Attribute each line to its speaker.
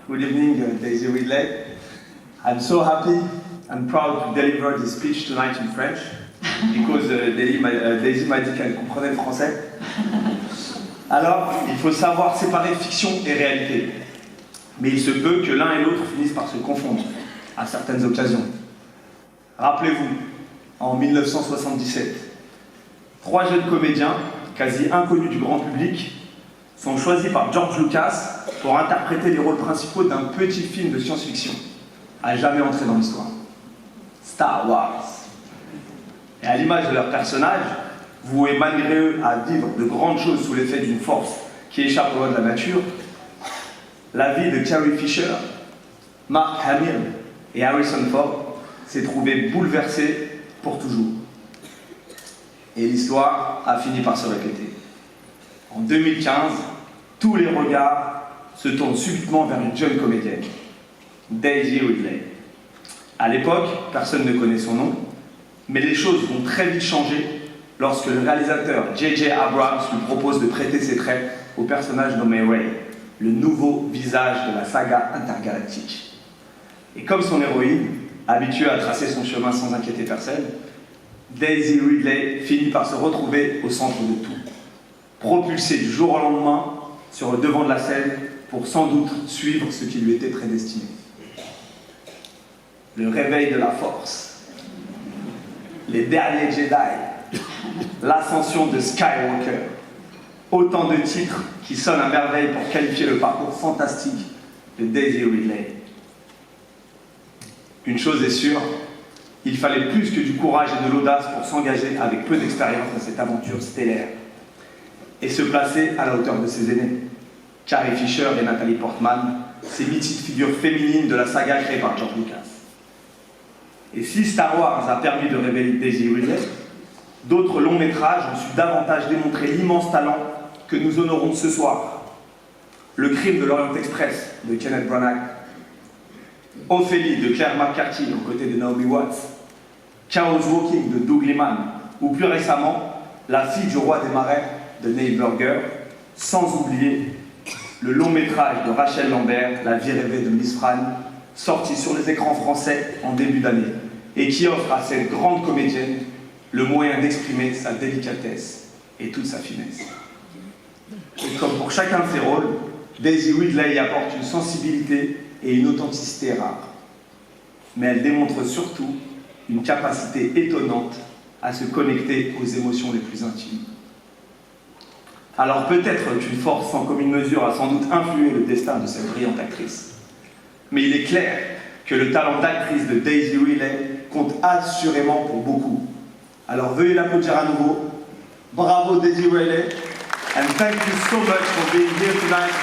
Speaker 1: Good evening, Daisy Ridley. I'm so happy and proud to deliver this speech tonight in French because Daisy m'a dit qu'elle comprenait le français. Alors, il faut savoir séparer fiction et réalité. Mais il se peut que l'un et l'autre finissent par se confondre à certaines occasions. Rappelez-vous, en 1977, 3 jeunes comédiens, quasi inconnus du grand public, sont choisis par George Lucas pour interpréter les rôles principaux d'un petit film de science-fiction, à jamais entré dans l'histoire. Star Wars. Et à l'image de leurs personnages, voués malgré eux à vivre de grandes choses sous l'effet d'une force qui échappe aux lois de la nature, la vie de Carrie Fisher, Mark Hamill et Harrison Ford s'est trouvée bouleversée pour toujours. Et l'histoire a fini par se répéter. En 2015, tous les regards se tournent subitement vers une jeune comédienne, Daisy Ridley. À l'époque, personne ne connaît son nom, mais les choses vont très vite changer lorsque le réalisateur J.J. Abrams lui propose de prêter ses traits au personnage nommé Rey, le nouveau visage de la saga intergalactique. Et comme son héroïne, habituée à tracer son chemin sans inquiéter personne, Daisy Ridley finit par se retrouver au centre de tout, propulsée du jour au lendemain sur le devant de la scène pour sans doute suivre ce qui lui était prédestiné. Le réveil de la force, les derniers Jedi, l'ascension de Skywalker, autant de titres qui sonnent à merveille pour qualifier le parcours fantastique de Daisy Ridley. Une chose est sûre, il fallait plus que du courage et de l'audace pour s'engager avec peu d'expérience dans cette aventure stellaire et se placer à la hauteur de ses aînés, Carrie Fisher et Natalie Portman, ces mythiques figures féminines de la saga créée par George Lucas. Et si Star Wars a permis de révéler Daisy Ridley, d'autres longs métrages ont su davantage démontrer l'immense talent que nous honorons ce soir. Le crime de l'Orient Express de Kenneth Branagh, Ophélie de Claire McCarthy aux côtés de Naomi Watts, Chaos Walking de Doug Liman, ou plus récemment, La fille du roi des marais de Neil Burger, sans oublier le long métrage de Rachel Lambert, La vie rêvée de Miss Fran, sorti sur les écrans français en début d'année, et qui offre à cette grande comédienne le moyen d'exprimer sa délicatesse et toute sa finesse. Et comme pour chacun de ses rôles, Daisy Ridley y apporte une sensibilité et une authenticité rares. Mais elle démontre surtout une capacité étonnante à se connecter aux émotions les plus intimes. Alors peut-être qu'une force sans commune mesure a sans doute influé le destin de cette brillante actrice. Mais il est clair que le talent d'actrice de Daisy Ridley compte assurément pour beaucoup. Alors veuillez l'applaudir à nouveau. Bravo Daisy Ridley, and thank you so much for being here tonight.